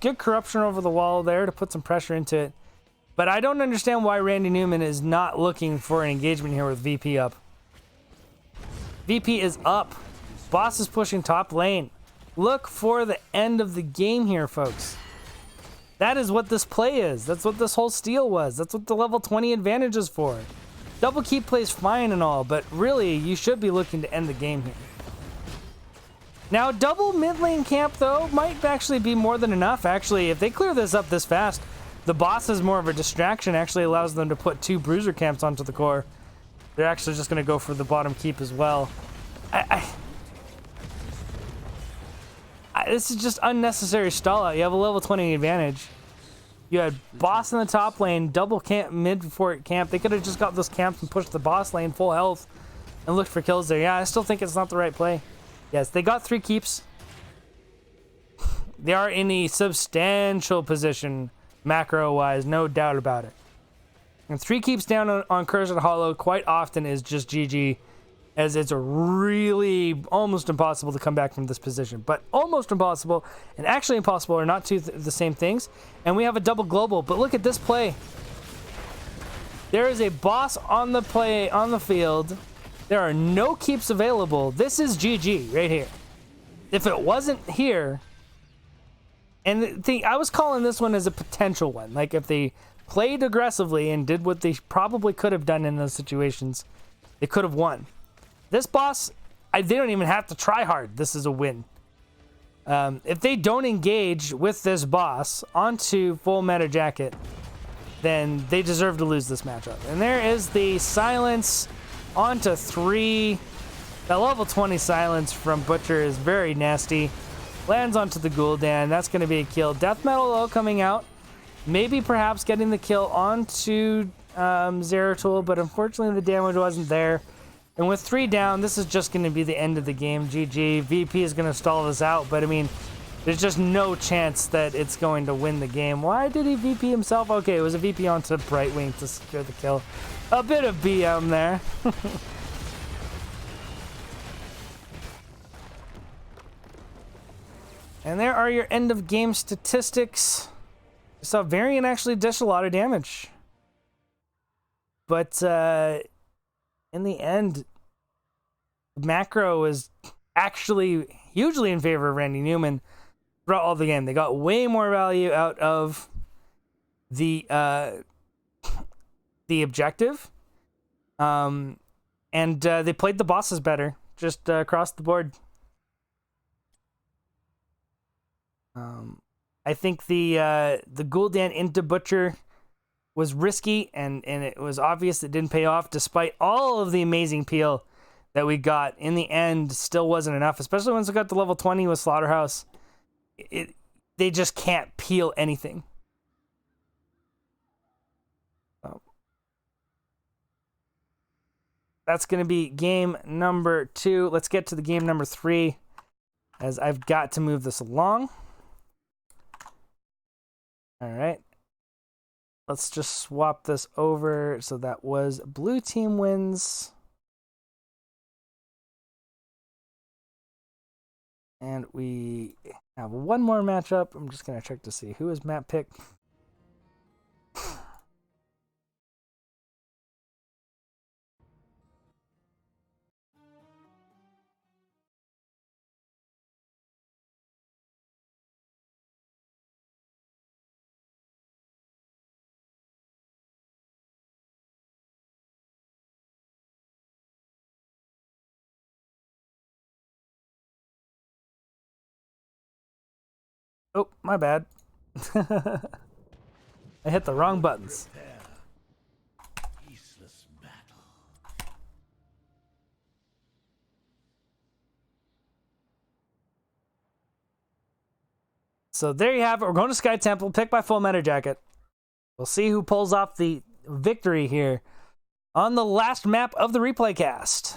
Good corruption over the wall there to put some pressure into it. But I don't understand why Randy Newman is not looking for an engagement here with VP up. VP is up. Boss is pushing top lane. Look for the end of the game here, folks. That is what this play is. That's what this whole steal was. That's what the level 20 advantage is for. Double keep plays fine and all, but really, you should be looking to end the game here. Now, double mid lane camp, though, might actually be more than enough. Actually, if they clear this up this fast, the boss is more of a distraction. Actually allows them to put 2 bruiser camps onto the core. They're actually just going to go for the bottom keep as well. This is just unnecessary stall out. You have a level 20 advantage. You had boss in the top lane, double camp, mid fort camp. They could have just got those camps and pushed the boss lane full health and looked for kills there. Yeah, I still think it's not the right play. Yes, they got 3 keeps. They are in a substantial position, macro-wise, no doubt about it. And 3 keeps down on Cursed Hollow quite often is just GG, as it's really almost impossible to come back from this position. But almost impossible and actually impossible are not the same things. And we have a double global, but look at this play. There is a boss on the field. There are no keeps available. This is GG right here. If it wasn't here, and I was calling this one as a potential one. Like if they played aggressively and did what they probably could have done in those situations, they could have won. This boss, they don't even have to try hard. This is a win. If they don't engage with this boss onto full meta jacket, then they deserve to lose this matchup. And there is the silence onto 3. That level 20 silence from Butcher is very nasty. Lands onto the Gul'dan. That's going to be a kill. Death Metal, though, coming out. Maybe perhaps getting the kill onto Zeratul, but unfortunately the damage wasn't there. And with 3 down, this is just going to be the end of the game. GG. VP is going to stall this out, but I mean, there's just no chance that it's going to win the game. Why did he VP himself? Okay, it was a VP onto Brightwing to secure the kill. A bit of BM there. And there are your end of game statistics. We saw Varian actually dish a lot of damage. But in the end, macro was actually hugely in favor of Randy Newman throughout all the game. They got way more value out of the objective. And they played the bosses better, just across the board. I think the Gul'dan into Butcher was risky, and it was obvious it didn't pay off, despite all of the amazing peel that we got. In the end, still wasn't enough, especially once we got to level 20 with Slaughterhouse. They just can't peel anything. That's going to be game number 2. Let's get to the game number 3, as I've got to move this along. All right. Let's just swap this over. So that was blue team wins. And we have one more matchup. I'm just going to check to see who is Matt picked. Oh, my bad. I hit the wrong buttons. So there you have it. We're going to Sky Temple, picked by Full Meta Jacket. We'll see who pulls off the victory here on the last map of the replay cast.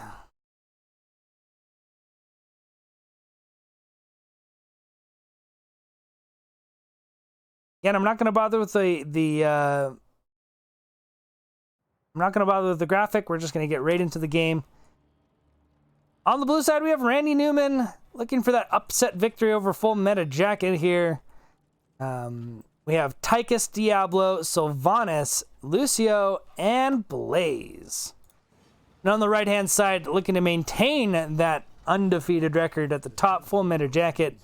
Again, I'm not going to bother with the I'm not going to bother with the graphic. We're just going to get right into the game. On the blue side, we have Randy Newman looking for that upset victory over Full Meta Jacket here. We have Tychus, Diablo, Sylvanas, Lucio, and Blaze. And on the right-hand side, looking to maintain that undefeated record at the top, Full Meta Jacket.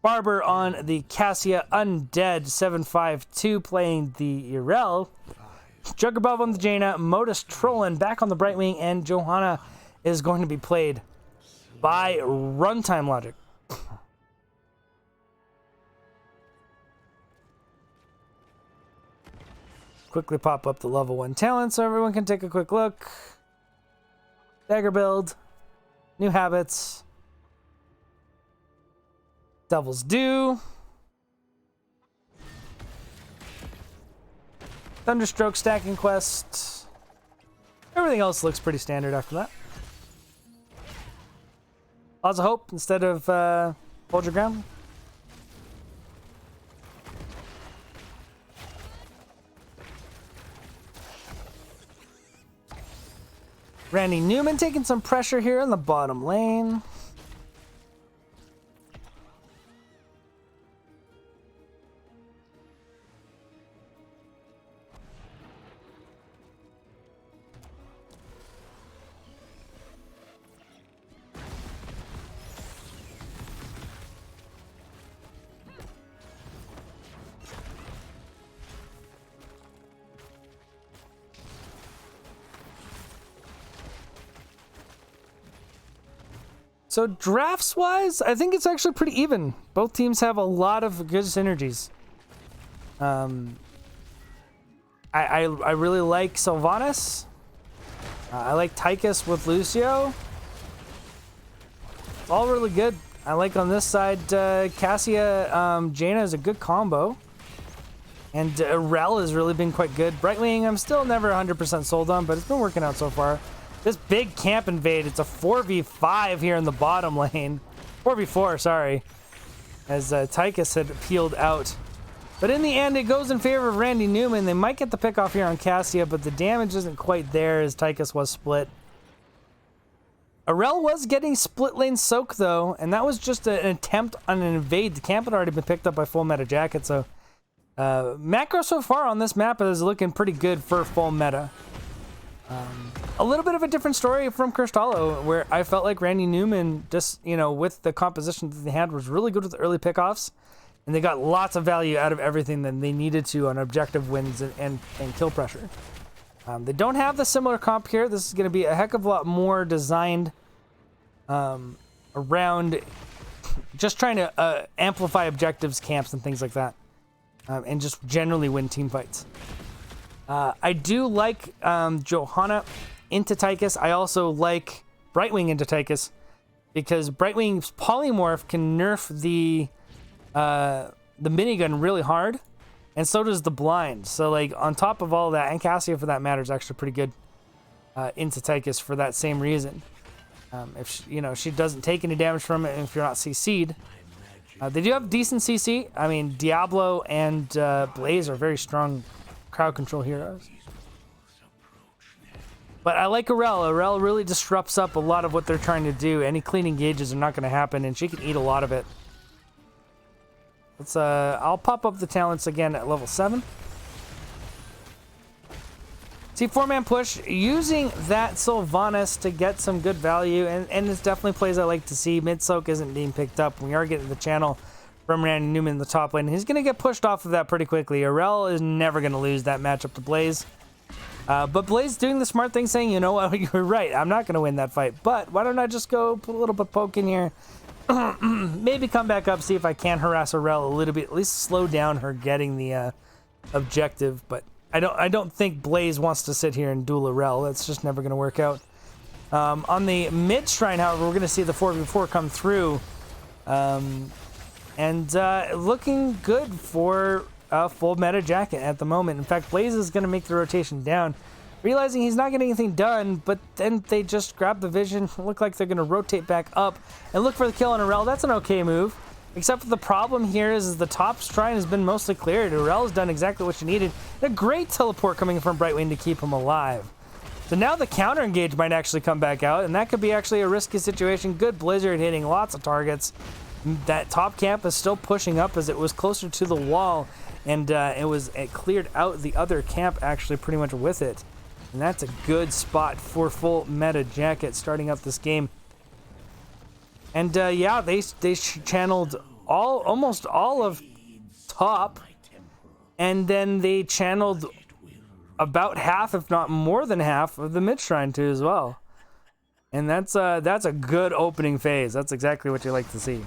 Barber on the Cassia Undead 752 playing the Irel. Juggerbub on the Jaina, Modus Trollin back on the Brightwing, and Johanna is going to be played by Runtime Logic. Quickly pop up the level 1 talent so everyone can take a quick look. Dagger build, new habits, Devil's Due, Thunderstroke stacking quest. Everything else looks pretty standard after that. Lots of hope instead of hold your ground. Randy Newman taking some pressure here in the bottom lane. So drafts-wise, I think it's actually pretty even. Both teams have a lot of good synergies. I really like Sylvanas. I like Tychus with Lucio. It's all really good. I like on this side, Cassia Jaina is a good combo. And Rel has really been quite good. Brightwing, I'm still never 100% sold on, but it's been working out so far. This big camp invade, it's a 4v5 here in the bottom lane. 4v4, sorry. As Tychus had peeled out. But in the end, it goes in favor of Randy Newman. They might get the pick off here on Cassia, but the damage isn't quite there as Tychus was split. Arel was getting split lane soak, though, and that was just an attempt on an invade. The camp had already been picked up by Full Meta Jacket, so... macro so far on this map is looking pretty good for Full Meta. A little bit of a different story from Cursed Hollow, where I felt like Randy Newman, just, you know, with the composition that they had, was really good with the early pickoffs, and they got lots of value out of everything that they needed to on objective wins and kill pressure. They don't have the similar comp here. This is going to be a heck of a lot more designed around just trying to amplify objectives, camps, and things like that, and just generally win team fights. I do like Johanna into Tychus. I also like Brightwing into Tychus because Brightwing's polymorph can nerf the minigun really hard, and so does the blind. So like on top of all that, and Cassia for that matter is actually pretty good into Tychus for that same reason. If she doesn't take any damage from it, and if you're not CC'd. They do have decent CC. I mean, Diablo and Blaze are very strong crowd control heroes. But I like Arel. Arel really disrupts up a lot of what they're trying to do. Any clean engages are not going to happen, and she can eat a lot of it. Let's I'll pop up the talents again at level 7. See, 4-man push, using that Sylvanas to get some good value, and it's definitely plays I like to see. Mid-soak isn't being picked up. We are getting the channel from Randy Newman in the top lane. He's going to get pushed off of that pretty quickly. Arel is never going to lose that matchup to Blaze. But Blaze doing the smart thing, saying, you know what, you're right, I'm not going to win that fight. But why don't I just go put a little bit of poke in here? Maybe come back up, see if I can harass Arel a little bit, at least slow down her getting the objective. But I don't think Blaze wants to sit here and duel Arel. That's just never going to work out. On the mid shrine, however, we're going to see the 4v4 come through. And looking good for Full Meta Jacket at the moment. In fact, Blaze is going to make the rotation down, realizing he's not getting anything done, but then they just grab the vision, look like they're going to rotate back up, and look for the kill on Arel. That's an okay move, except for the problem here is the top shrine has been mostly cleared. Arel has done exactly what she needed. A great teleport coming from Brightwing to keep him alive. So now the counter engage might actually come back out, and that could be actually a risky situation. Good Blizzard hitting lots of targets. That top camp is still pushing up as it was closer to the wall, and it cleared out the other camp actually pretty much with it. And that's a good spot for full meta jacket starting up this game. And yeah, they channeled almost all of top, and then they channeled about half, if not more than half, of the mid shrine too as well. And that's a good opening phase. That's exactly what you like to see.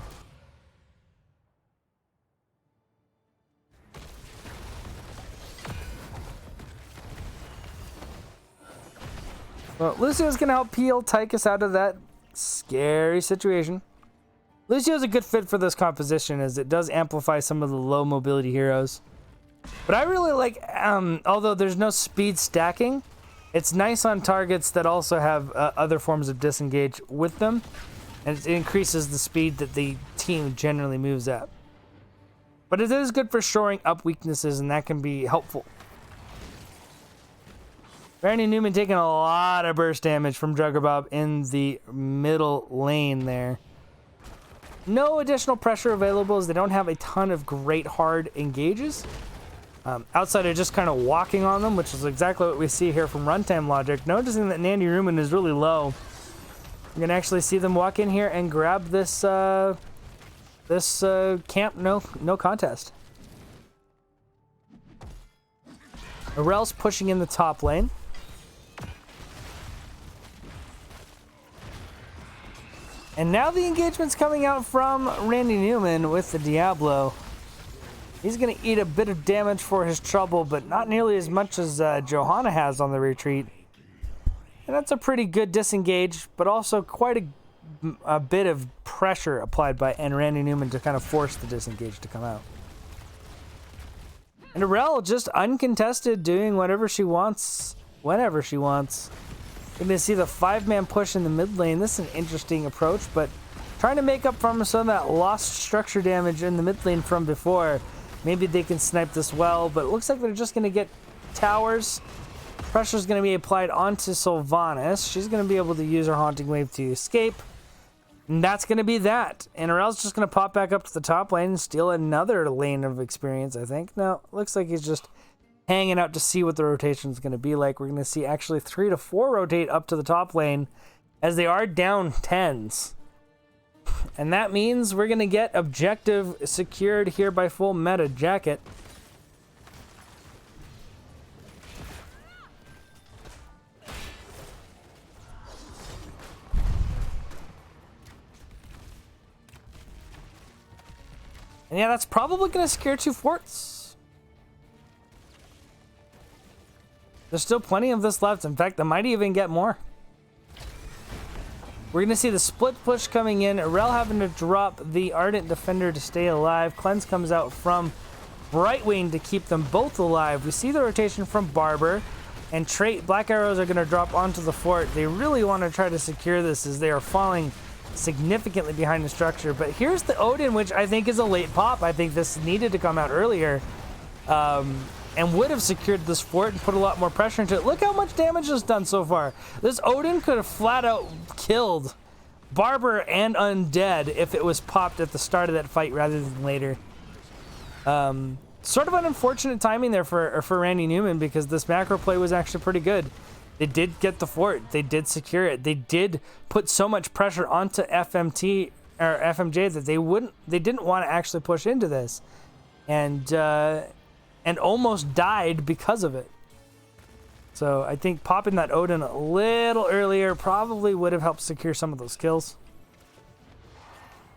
Well, Lucio's gonna help peel Tychus out of that scary situation. Lucio's a good fit for this composition as it does amplify some of the low mobility heroes. But I really like, although there's no speed stacking, it's nice on targets that also have other forms of disengage with them, and it increases the speed that the team generally moves at. But it is good for shoring up weaknesses, and that can be helpful. Randy Newman taking a lot of burst damage from Juggerbob in the middle lane there. No additional pressure available as they don't have a ton of great hard engages. Outside of just kind of walking on them, which is exactly what we see here from Runtime Logic. Noticing that Nandy Rumen is really low. You can actually see them walk in here and grab this camp no contest. Arel's pushing in the top lane. And now the engagement's coming out from Randy Newman with the Diablo. He's going to eat a bit of damage for his trouble, but not nearly as much as Johanna has on the retreat. And that's a pretty good disengage, but also quite a bit of pressure applied by Randy Newman to kind of force the disengage to come out. And Arel just uncontested, doing whatever she wants, whenever she wants. You're going to see the 5-man push in the mid lane. This is an interesting approach, but trying to make up for some of that lost structure damage in the mid lane from before. Maybe they can snipe this well, but it looks like they're just going to get towers. Pressure's going to be applied onto Sylvanas. She's going to be able to use her Haunting Wave to escape. And that's going to be that. And Arel's just going to pop back up to the top lane and steal another lane of experience, I think. No, looks like he's just hanging out to see what the rotation is going to be like. We're going to see actually 3 to 4 rotate up to the top lane as they are down 10s. And that means we're going to get objective secured here by full meta jacket. And yeah, that's probably going to secure 2 forts. There's still plenty of this left. In fact, they might even get more. We're going to see the split push coming in. Arel having to drop the Ardent Defender to stay alive. Cleanse comes out from Brightwing to keep them both alive. We see the rotation from Barber. And Black Arrows are going to drop onto the fort. They really want to try to secure this as they are falling significantly behind the structure. But here's the Odin, which I think is a late pop. I think this needed to come out earlier. And would have secured this fort and put a lot more pressure into it. Look how much damage is done so far. This Odin could have flat out killed Barber and Undead if it was popped at the start of that fight rather than later. Sort of an unfortunate timing there for Randy Newman because this macro play was actually pretty good. They did get the fort. They did secure it. They did put so much pressure onto FMJ that they didn't want to actually push into this. And almost died because of it. So I think popping that Odin a little earlier probably would have helped secure some of those kills.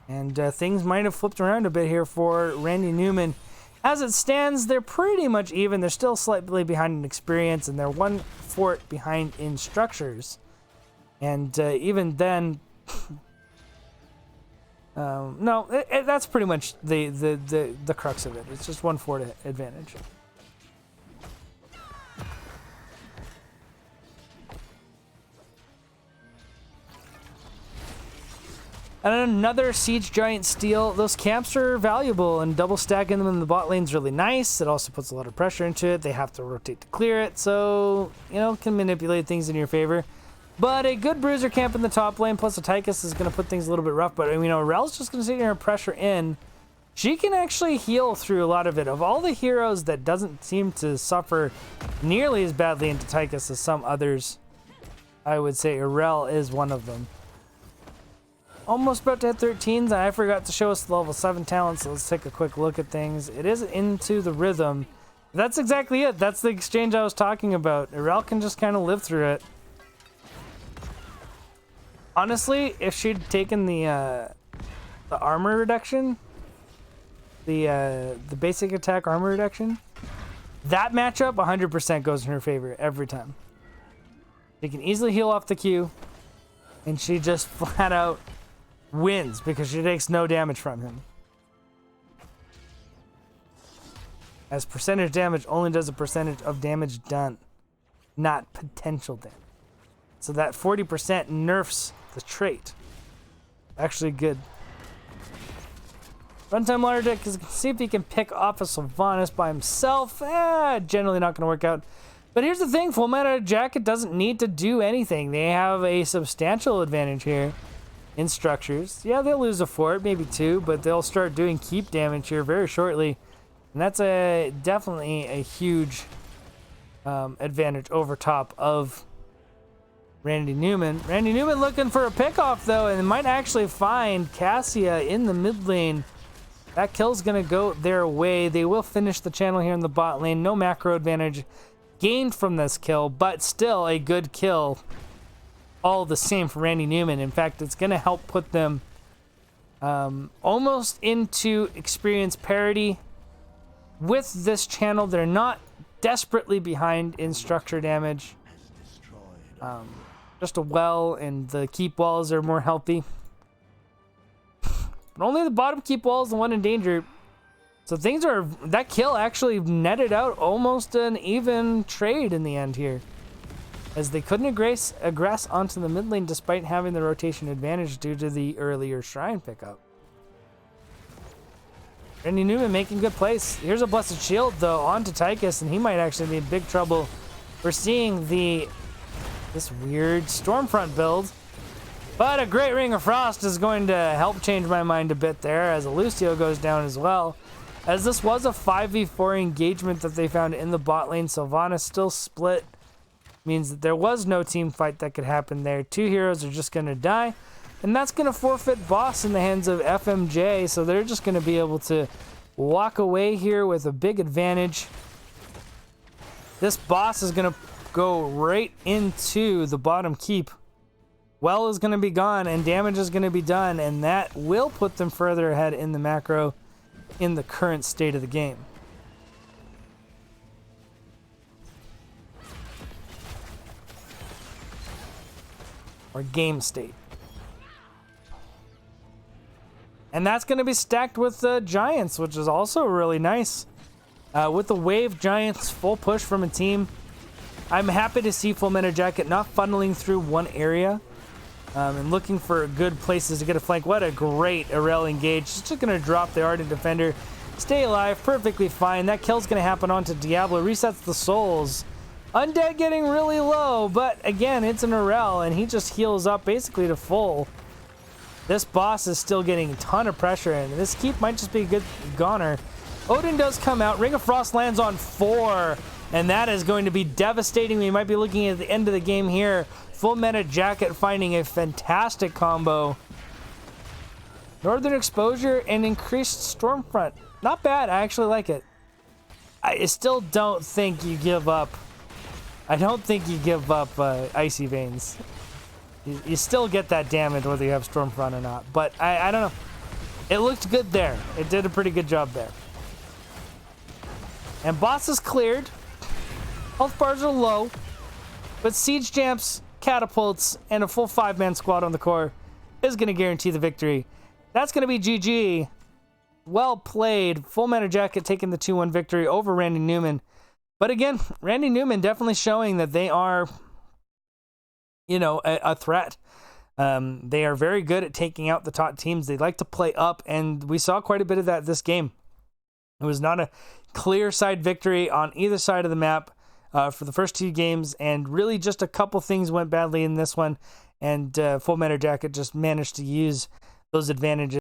And things might have flipped around a bit here for Randy Newman. As it stands, they're pretty much even. They're still slightly behind in experience, and they're 1 fort behind in structures. And even then... no, that's pretty much the crux of it. It's just 1 fort advantage. And another Siege Giant steal. Those camps are valuable, and double stacking them in the bot lane's really nice. It also puts a lot of pressure into it. They have to rotate to clear it, so, you know, can manipulate things in your favor. But a good bruiser camp in the top lane, plus a Tychus is going to put things a little bit rough. But, you know, Rel's just going to sit here and pressure in. She can actually heal through a lot of it. Of all the heroes that doesn't seem to suffer nearly as badly into Tychus as some others, I would say Rel is one of them. Almost about to hit 13s. I forgot to show us the level 7 talent, so let's take a quick look at things. It is into the rhythm. That's exactly it. That's the exchange I was talking about. Irel can just kind of live through it. Honestly, if she'd taken the armor reduction, the basic attack armor reduction, that matchup 100% goes in her favor every time. She can easily heal off the Q, and she just flat out wins because she takes no damage from him. As percentage damage only does a percentage of damage done, not potential damage. So that 40% nerfs the trait. Actually good. Runtime Logic is see if he can pick off a Sylvanas by himself. Generally not going to work out. But here's the thing, Full Metal Jacket doesn't need to do anything. They have a substantial advantage here in structures. Yeah, they'll lose a fort, maybe 2, but they'll start doing keep damage here very shortly. And that's definitely a huge advantage over top of Randy Newman. Randy Newman looking for a pickoff, though, and might actually find Cassia in the mid lane. That kill's going to go their way. They will finish the channel here in the bot lane. No macro advantage gained from this kill, but still a good kill all the same for Randy Newman. In fact, it's going to help put them almost into experience parity with this channel. They're not desperately behind in structure damage. Just a well, and the keep walls are more healthy. But only the bottom keep wall is the one in danger. So things are... That kill actually netted out almost an even trade in the end here, as they couldn't aggress onto the mid lane despite having the rotation advantage due to the earlier shrine pickup. Randy Newman making good plays. Here's a Blessed Shield, though, onto Tychus, and he might actually be in big trouble. We're seeing this weird Stormfront build. But a great Ring of Frost is going to help change my mind a bit there, as a Lucio goes down as well. As this was a 5v4 engagement that they found in the bot lane, Sylvanas still split. Means that there was no team fight that could happen there. 2 heroes are just going to die. And that's going to forfeit boss in the hands of FMJ. So they're just going to be able to walk away here with a big advantage. This boss is going to go right into the bottom keep. Well is going to be gone and damage is going to be done. And that will put them further ahead in the macro in the current state of the game. Or game state. And that's going to be stacked with Giants, which is also really nice. With the wave Giants, full push from a team. I'm happy to see Full Metal Jacket not funneling through one area and looking for good places to get a flank. What a great Irel engage. She's just going to drop the Ardent Defender. Stay alive, perfectly fine. That kill's going to happen onto Diablo. Resets the souls. Undead getting really low, but again, it's an Irel, and he just heals up basically to full. This boss is still getting a ton of pressure, and this keep might just be a good goner. Odin does come out. Ring of Frost lands on 4, and that is going to be devastating. We might be looking at the end of the game here. Full Metal Jacket finding a fantastic combo. Northern Exposure and increased Stormfront. Not bad. I actually like it. I still don't think you give up. I don't think you give up Icy Veins. You still get that damage whether you have Stormfront or not. But I don't know. It looked good there. It did a pretty good job there. And boss is cleared. Health bars are low. But Siege Jamps, Catapults, and a full 5-man squad on the core is going to guarantee the victory. That's going to be GG. Well played. Full Metal Jacket taking the 2-1 victory over Randy Newman. But again, Randy Newman definitely showing that they are, you know, a threat. They are very good at taking out the top teams. They like to play up, and we saw quite a bit of that this game. It was not a clear side victory on either side of the map for the first 2 games, and really just a couple things went badly in this one, and Full Metal Jacket just managed to use those advantages